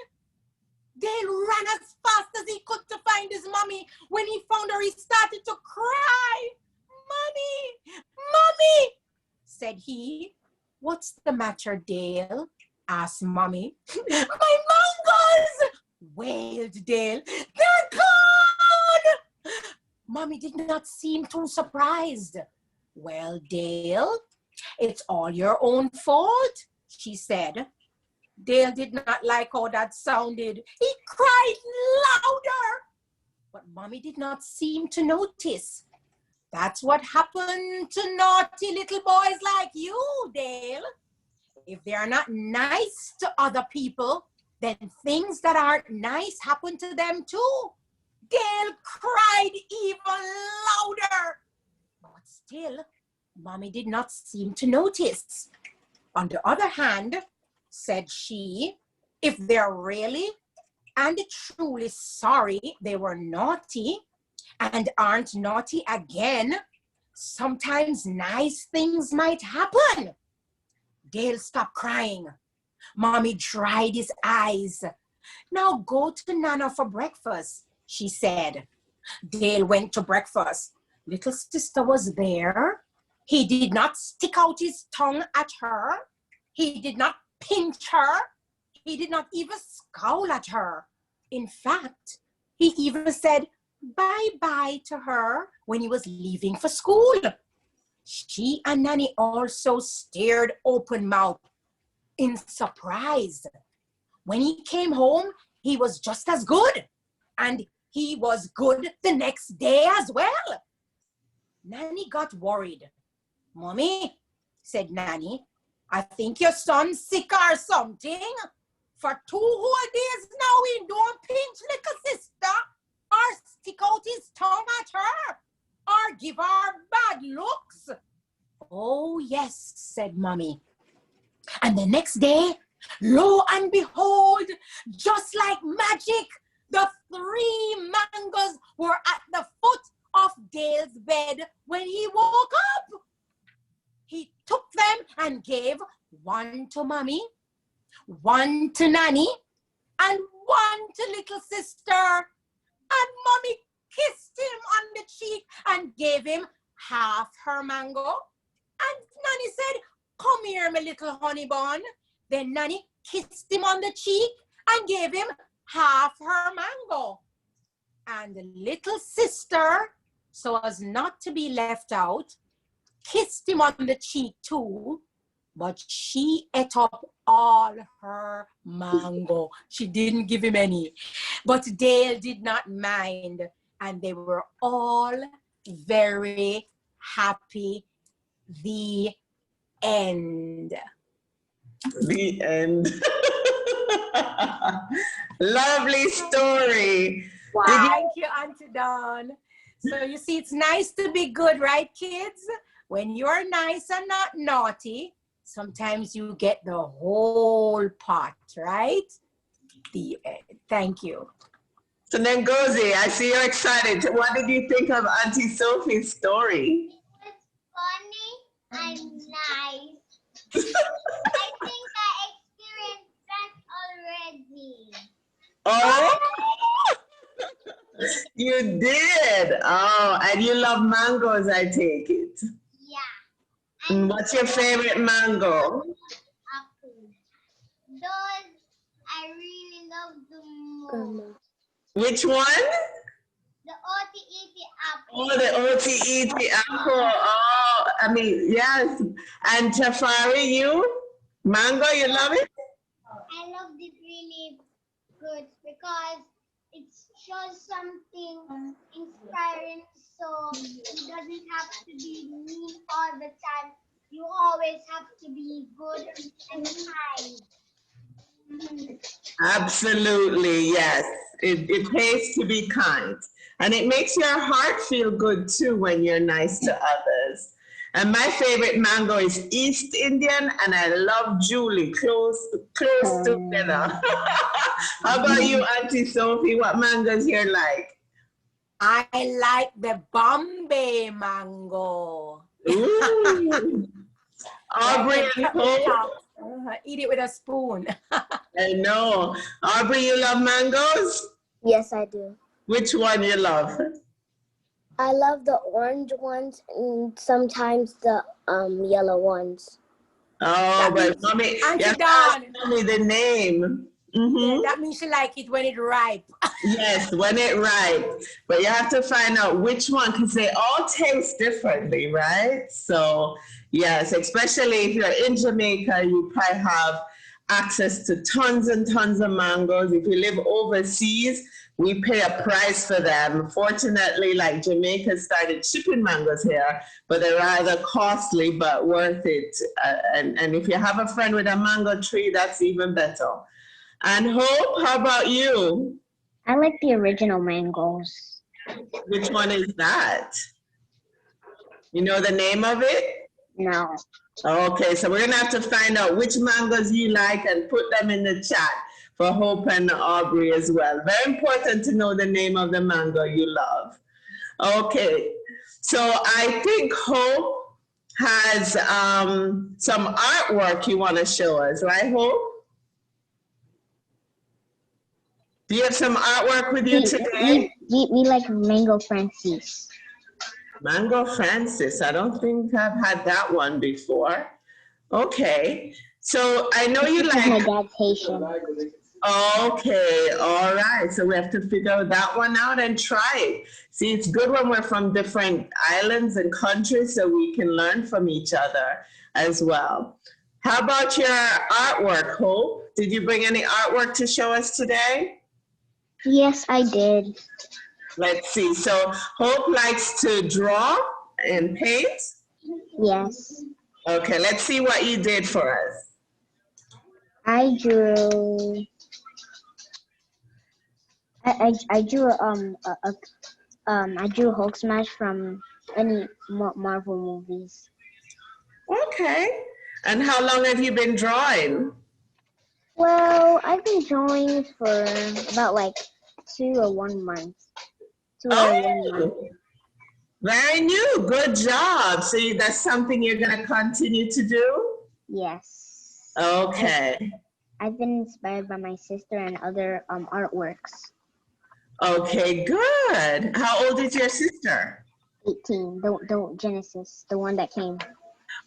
Dale ran as fast as he could to find his mommy. When he found her, he started to cry. "Mommy, mommy," said he. "What's the matter, Dale?" asked Mommy. "My mangoes!" wailed Dale. "They're gone!" Mommy did not seem too surprised. "Well, Dale, it's all your own fault," she said. Dale did not like how that sounded. He cried louder, but Mommy did not seem to notice. "That's what happened to naughty little boys like you, Dale. If they are not nice to other people, then things that aren't nice happen to them too." Dale cried even louder, but still, Mommy did not seem to notice. "On the other hand," said she, "if they're really and truly sorry they were naughty and aren't naughty again, sometimes nice things might happen." Dale stopped crying. Mommy dried his eyes. "Now go to Nana for breakfast," she said. Dale went to breakfast. Little sister was there. He did not stick out his tongue at her. He did not pinch her. He did not even scowl at her. In fact, he even said bye-bye to her when he was leaving for school. She and Nanny also stared open-mouthed in surprise. When he came home, he was just as good, and he was good the next day as well. Nanny got worried. "Mommy," said Nanny, "I think your son's sick or something. For 2 whole days now, he don't pinch little sister or stick out his tongue at her or give her bad looks." "Oh, yes," said Mommy. And the next day, lo and behold, just like magic, the 3 mangoes were at the foot of Dale's bed when he woke up. He took them and gave one to Mommy, one to Nanny, and one to little sister. And Mommy kissed him on the cheek and gave him half her mango. And Nanny said, "Come here, my little honey bun." Then Nanny kissed him on the cheek and gave him half her mango. And the little sister, so as not to be left out, kissed him on the cheek too, but she ate up all her mango. She didn't give him any. But Dale did not mind, and they were all very happy. The end. The end. Lovely story. Thank you, Auntie Dawn. So you see, it's nice to be good, right, kids? When you're nice and not naughty, sometimes you get the whole pot, right? The end. Thank you. So then, Gozi, I see you're excited. What did you think of Auntie Sophie's story? It was funny and nice. I think I experienced that already. Oh, you did. Oh, and you love mangoes, I take it. Yeah. And what's your favorite mango? Apple. Those I really love the most. Which one? The OTET apple. Oh, the OTET apple. Oh, I mean, yes. And Tafari, you? Mango, you love it? I loved it really good because it shows something inspiring, so it doesn't have to be mean all the time. You always have to be good and kind. Absolutely, yes. It pays to be kind. And it makes your heart feel good too when you're nice to others. And my favorite mango is East Indian, and I love Julie, close together. How about you, Auntie Sophie? What mangoes here like? I like the Bombay mango. Ooh. Aubrey and Hope. Eat it with a spoon. I know. Aubrey, you love mangoes? Yes, I do. Which one you love? I love the orange ones and sometimes the yellow ones. Oh, but mommy, you Auntie have to ask Dawn. mommy the name. Yeah, that means you like it when it's ripe. Yes, when it ripe. But you have to find out which one because they all taste differently, right? So, yes, especially if you're in Jamaica, you probably have access to tons and tons of mangoes. If you live overseas, we pay a price for them. Fortunately, like Jamaica started shipping mangoes here, but they're rather costly but worth it. And if you have a friend with a mango tree, that's even better. And Hope, how about you? I like the original mangoes. Which one is that? You know the name of it? No. Okay, so we're gonna have to find out which mangoes you like and put them in the chat for Hope and Aubrey as well. Very important to know the name of the mango you love. Okay, so I think Hope has some artwork you want to show us, right, Hope? Do you have some artwork with you today? We like Mango Francis. Mango Francis. I don't think I've had that one before. Okay. So I know you My like. dad's Haitian. Okay. All right. So we have to figure that one out and try it. See, it's good when we're from different islands and countries so we can learn from each other as well. How about your artwork, Hope? Did you bring any artwork to show us today? Yes, I did. Let's see. So Hope likes to draw and paint. Yes. Okay, let's see what you did for us. I drew. I drew I drew Hulk smash from any Marvel movies. Okay. And how long have you been drawing? Well, I've been drawing for about like 2 or 1 month. 2 or 1 month. Very new. Good job. So that's something you're going to continue to do? Yes. Okay. I've been inspired by my sister and other artworks. Okay, good. How old is your sister? 18. The Genesis, the one that came.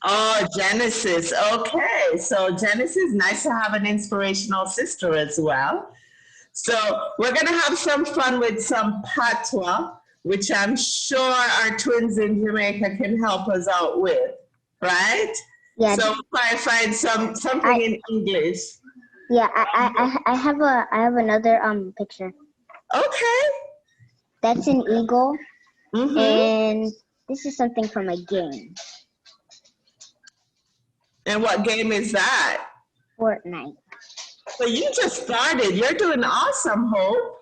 Oh, Genesis. Okay. So Genesis, nice to have an inspirational sister as well. So we're going to have some fun with some patois, which I'm sure our twins in Jamaica can help us out with, right? Yeah. So if I find something in English. Yeah, I have another picture. Okay. That's an eagle, Mm-hmm. and this is something from a game. And what game is that? Fortnite. So you just started. You're doing awesome, Hope.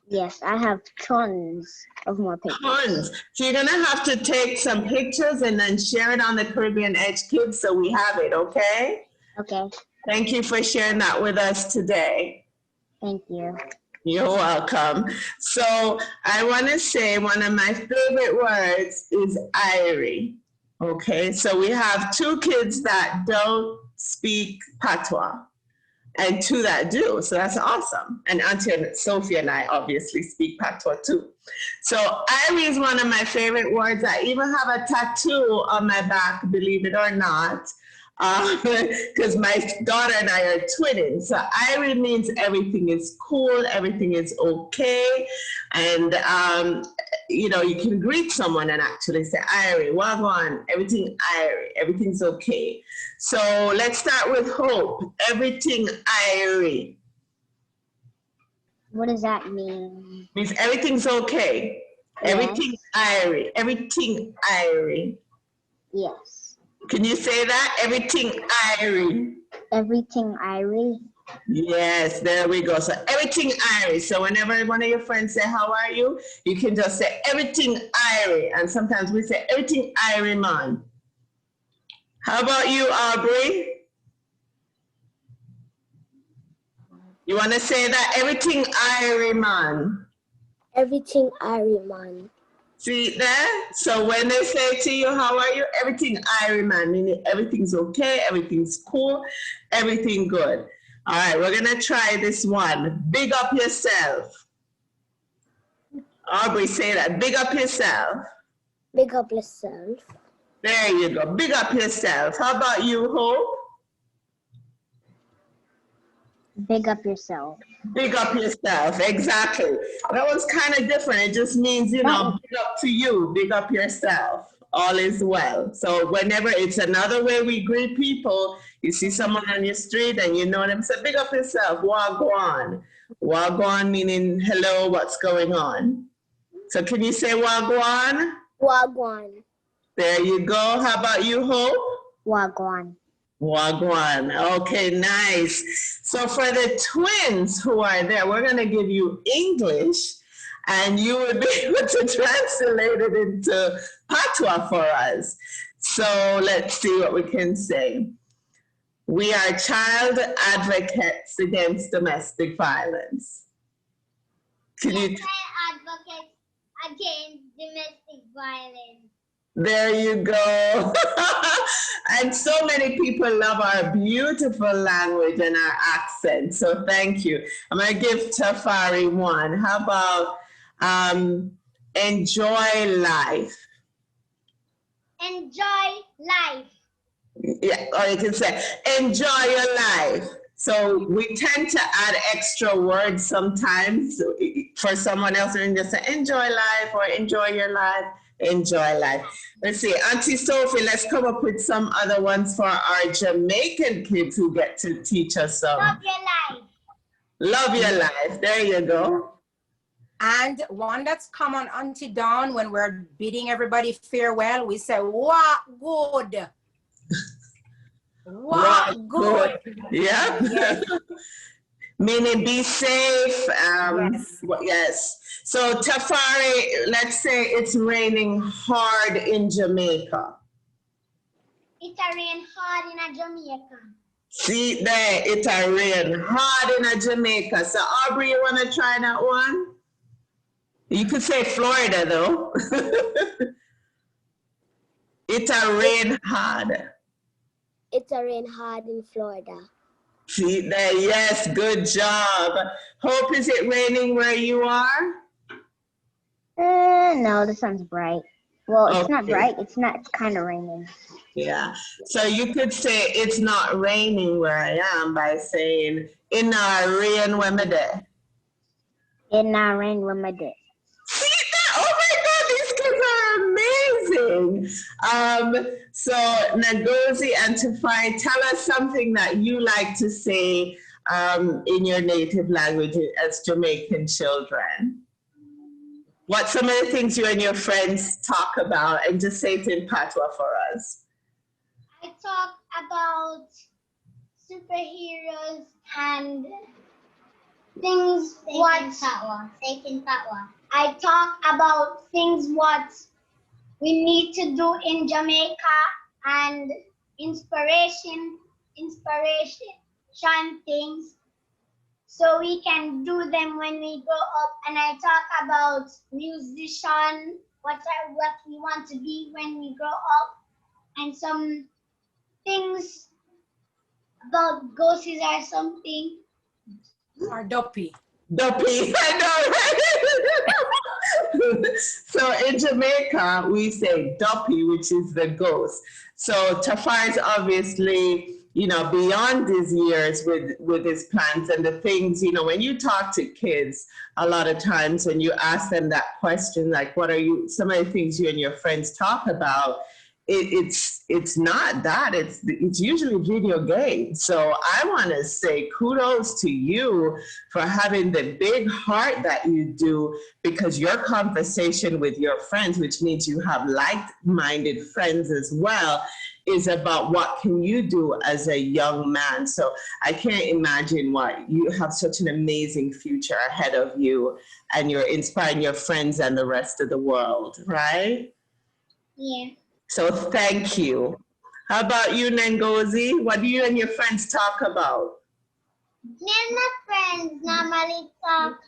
Yes, I have tons of more pictures. Tons. So you're gonna have to take some pictures and then share it on the Caribbean Edge Kids so we have it, okay? Okay, Thank you for sharing that with us today. thank you. You're welcome. So I want to say one of my favorite words is Irie. Okay, so we have 2 kids that don't speak patois and 2 that do. So that's awesome. And Auntie and Sophie and I obviously speak patois too. So Irie is one of my favorite words. I even have a tattoo on my back, believe it or not, because my daughter and I are twinning. So Irie means everything is cool, everything is okay. And, you know, you can greet someone and actually say, Irie, wagwan, everything Irie, everything's okay. So let's start with Hope. Everything Irie. What does that mean? Means everything's okay. Yes. Everything Irie. Everything Irie. Yes. Can you say that? Everything Irie. Everything Irie. Yes, there we go. So everything Irish. So whenever one of your friends say, how are you? You can just say everything Irish. And sometimes we say everything Irish, man. How about you, Aubrey? You want to say that everything Irish, man? Everything Irish, man. See there? So when they say to you, how are you? Everything Irish, man. Meaning everything's okay, everything's cool, everything good. All right, we're going to try this one. Big up yourself. Aubrey, say that. Big up yourself. Big up yourself. There you go. Big up yourself. How about you, Hope? Big up yourself. Big up yourself. Exactly. That was kind of different. It just means, you know, big up to you. Big up yourself. All is well. So whenever it's another way we greet people, you see someone on your street and you know them, say, big up yourself. Wagwan. Wagwan meaning hello, what's going on? So can you say wagwan? Wagwan. There you go. How about you, Hope? Wagwan. Wagwan. Okay, nice. So for the twins who are there, we're going to give you English and you will be able to translate it into Patois for us. So let's see what we can say. We are child advocates against domestic violence. Can you? Advocates against domestic violence. There you go. And so many people love our beautiful language and our accent. So thank you. I'm going to give Tafari one. How about enjoy life? Enjoy life. Yeah, or you can say enjoy your life. So we tend to add extra words sometimes for someone else, and just say enjoy life or enjoy your life. Enjoy life. Let's see, Auntie Sophie, let's come up with some other ones for our Jamaican kids who get to teach us some. Love your life. Love your life. There you go. And one that's common, Auntie Dawn, when we're bidding everybody farewell, we say, "What good." What good. Yeah. Yes. Meaning be safe. Yes. Yes. So Tafari, let's say it's raining hard in Jamaica. It's a rain hard in a Jamaica. See there, it's a rain hard in a Jamaica. So Aubrey, you want to try that one? You could say Florida though. It's a rain hard. It's a rain hard in Florida. See there, yes, good job. Hope, is it raining where you are? No, the sun's bright. Well, it's not Okay. bright. It's kind of raining. Yeah. So you could say it's not raining where I am by saying in our rain when me there. In our rain when my day. See that? Oh my God, these kids are amazing. So Ngozi and Tafai, tell us something that you like to say in your native language as Jamaican children. What's some of the things you and your friends talk about, and just say it in Patois for us. I talk about superheroes and things I talk about things what we need to do in Jamaica and inspiration things so we can do them when we grow up. And I talk about musician, what we want to be when we grow up, and some things about ghosts or something. Or Duppy. Duppy, I know, right? So in Jamaica, we say Duppy, which is the ghost. So Tafar is obviously, beyond his years with his plans and the things, when you talk to kids, a lot of times when you ask them that question, like, what are some of the things you and your friends talk about, it's not that, it's usually video games. So I want to say kudos to you for having the big heart that you do, because your conversation with your friends, which means you have like-minded friends as well, is about what can you do as a young man. So I can't imagine what you have such an amazing future ahead of you, and you're inspiring your friends and the rest of the world, right? Yeah. So thank you. How about you, Ngozi? What do you and your friends talk about? Me and my friends normally talk.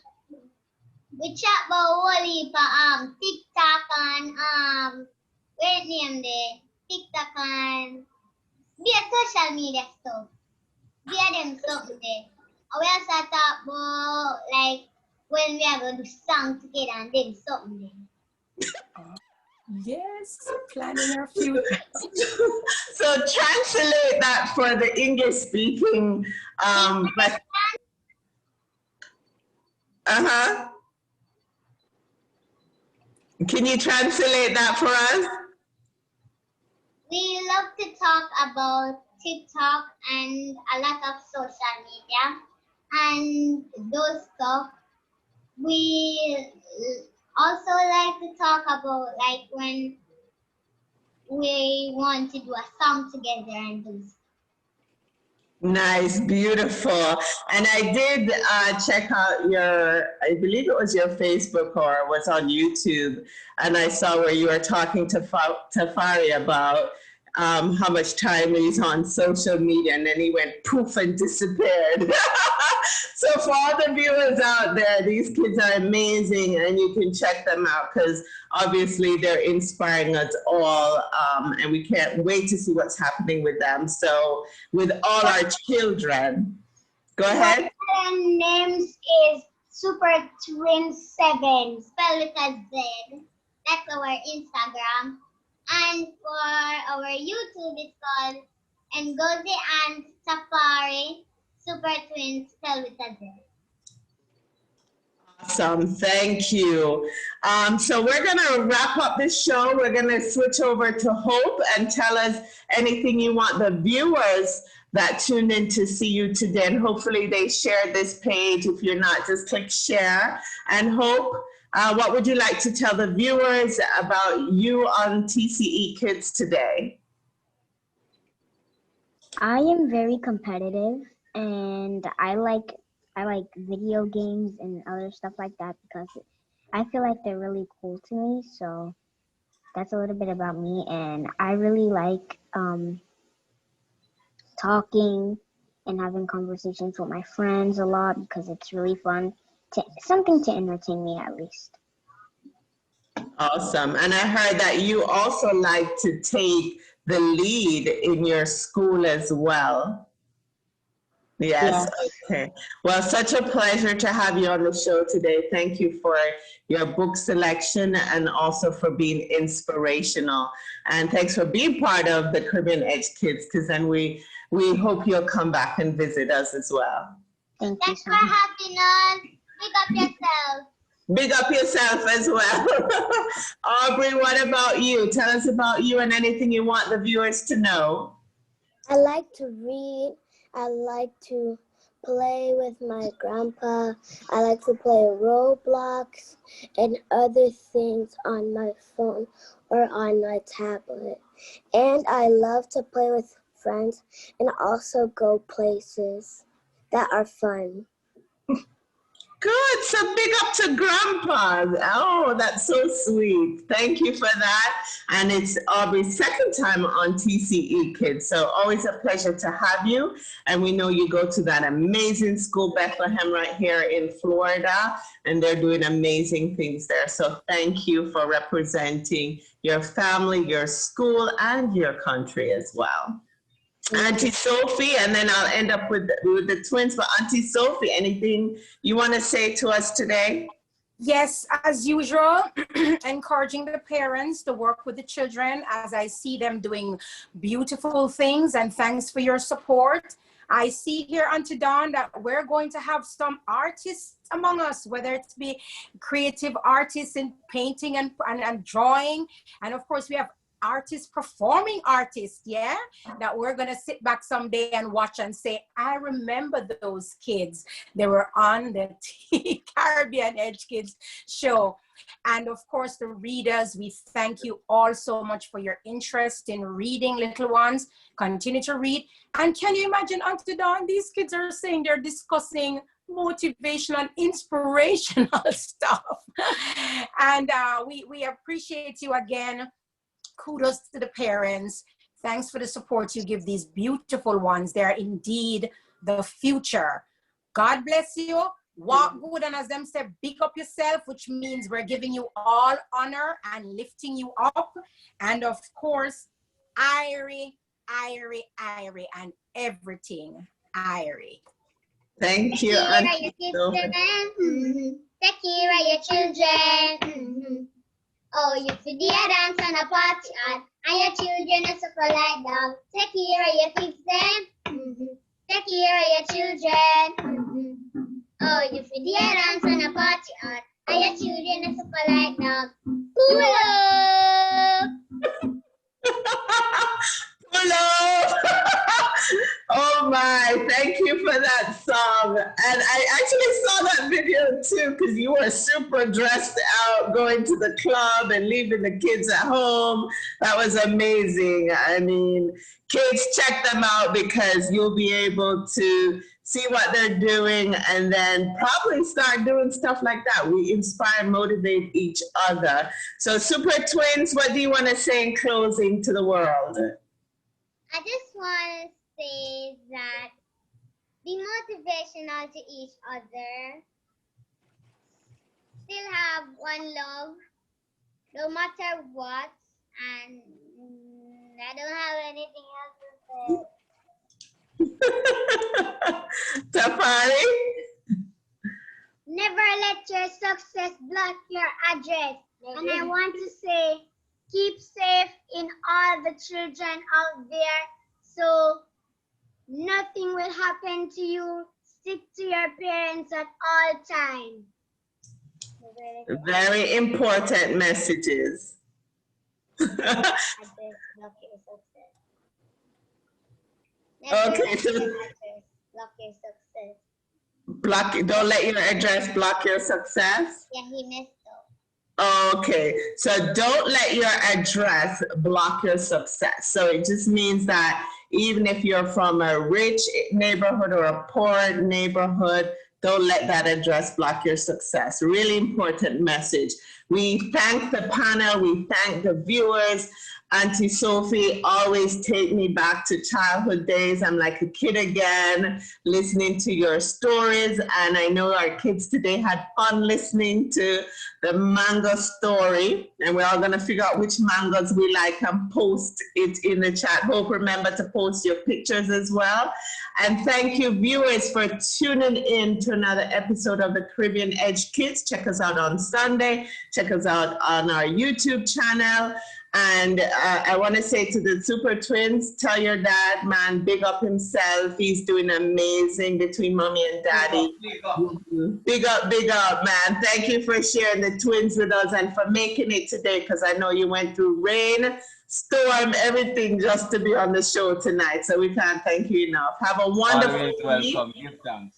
We chat about whole heap of TikTok and wait name there. TikTok and be a social media stuff. Be a them something there. And we also talk about like when we are going to do song together and then something there. Yes, planning our future. So translate that for the English speaking. Can you translate that for us? We love to talk about TikTok and a lot of social media and those stuff. We also like to talk about like when we want to do a song together and do stuff. Nice, beautiful. And I did check out your, I believe it was your Facebook or was on YouTube, and I saw where you were talking to Tafari about how much time he's on social media, and then he went poof and disappeared. So for all the viewers out there, these kids are amazing, and you can check them out because obviously they're inspiring us all, and we can't wait to see what's happening with them. So with all our children, go ahead. Their names is Super Twin 7, spelled with a Z. That's our Instagram. And for our YouTube, it's called Ngozi and Safari Super Twins, spelled with a Z. Awesome, thank you. So we're gonna wrap up this show. We're gonna switch over to Hope and tell us anything you want the viewers that tuned in to see you today. And hopefully they shared this page. If you're not, just click share. And Hope, what would you like to tell the viewers about you on TCE Kids today? I am very competitive, and I like video games and other stuff like that because I feel like they're really cool to me. So that's a little bit about me, and I really like talking and having conversations with my friends a lot because it's really fun, something to entertain me at least. Awesome. And I heard that you also like to take the lead in your school as well. Yes. Okay. Well, such a pleasure to have you on the show today. Thank you for your book selection and also for being inspirational. And thanks for being part of the Caribbean Edge Kids, because then we hope you'll come back and visit us as well. Thank you Thanks so for much. having us. Big up yourself. Big up yourself as well. Aubrey, what about you? Tell us about you and anything you want the viewers to know. I like to read. I like to play with my grandpa. I like to play Roblox and other things on my phone or on my tablet. And I love to play with friends and also go places that are fun. Good. So big up to Grandpa. Oh, that's so sweet. Thank you for that. And it's Aubrey's second time on TCE Kids. So always a pleasure to have you. And we know you go to that amazing school, Bethlehem, right here in Florida. And they're doing amazing things there. So thank you for representing your family, your school, and your country as well. Auntie Sophie, and then I'll end up with the twins. But Auntie Sophie, anything you want to say to us today? Yes, as usual, encouraging the parents to work with the children as I see them doing beautiful things, and thanks for your support. I see here, Auntie Dawn, that we're going to have some artists among us, whether it be creative artists in painting and drawing. And of course, we have artists, performing artists, yeah, that we're gonna sit back someday and watch and say, I remember those kids. They were on the Caribbean Edge Kids show. And of course, the readers, we thank you all so much for your interest in reading, little ones. Continue to read. And can you imagine, Auntie Dawn, these kids are saying they're discussing motivational, inspirational stuff. And we appreciate you again. Kudos to the parents. Thanks for the support you give these beautiful ones. They're indeed the future. God bless you. Walk good, and as them say, big up yourself, which means we're giving you all honor and lifting you up. And of course, Irie, and everything, Irie. Thank you. Take care of your children. Oh, you feel the dance on a party and your children are suffer like dogs. Take care of your kids then. Take care of your children. Oh, you feel the dance on a party and your children are suffer like dogs. Hello. Oh my, thank you for that song. And I actually saw that video too, because you were super dressed out, going to the club and leaving the kids at home. That was amazing. I mean, kids, check them out, because you'll be able to see what they're doing and then probably start doing stuff like that. We inspire and motivate each other. So Super Twins, what do you want to say in closing to the world? I just want to say that be motivational to each other. Still have one love, no matter what. And I don't have anything else to say. Tafari? Never let your success block your address. And I want to say, keep safe in all the children out there, so nothing will happen to you. Stick to your parents at all times. Very important messages. Okay, so block your success. don't let your address block your success. Yeah, he messed up. Okay, so don't let your address block your success. So it just means that even if you're from a rich neighborhood or a poor neighborhood, don't let that address block your success. Really important message. We thank the panel, we thank the viewers. Auntie Sophie always take me back to childhood days. I'm like a kid again, listening to your stories. And I know our kids today had fun listening to the mango story. And we're all gonna figure out which mangoes we like and post it in the chat. Hope remember to post your pictures as well. And thank you, viewers, for tuning in to another episode of the Caribbean Edge Kids. Check us out on Sunday. Check us out on our YouTube channel. And I want to say to the Super Twins, tell your dad, man, big up himself. He's doing amazing between mommy and daddy. Big up, man. Thank you for sharing the twins with us and for making it today, because I know you went through rain, storm, everything just to be on the show tonight. So we can't thank you enough. Have a wonderful week. Welcome. Give thanks.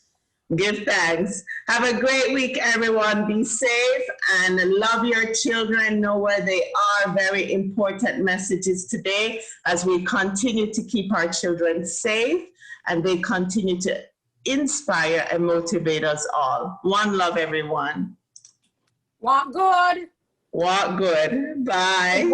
Give thanks. Have a great week, everyone. Be safe and love your children. Know where they are. Very important messages today as we continue to keep our children safe and they continue to inspire and motivate us all. One love, everyone. Walk good. Walk good. Bye.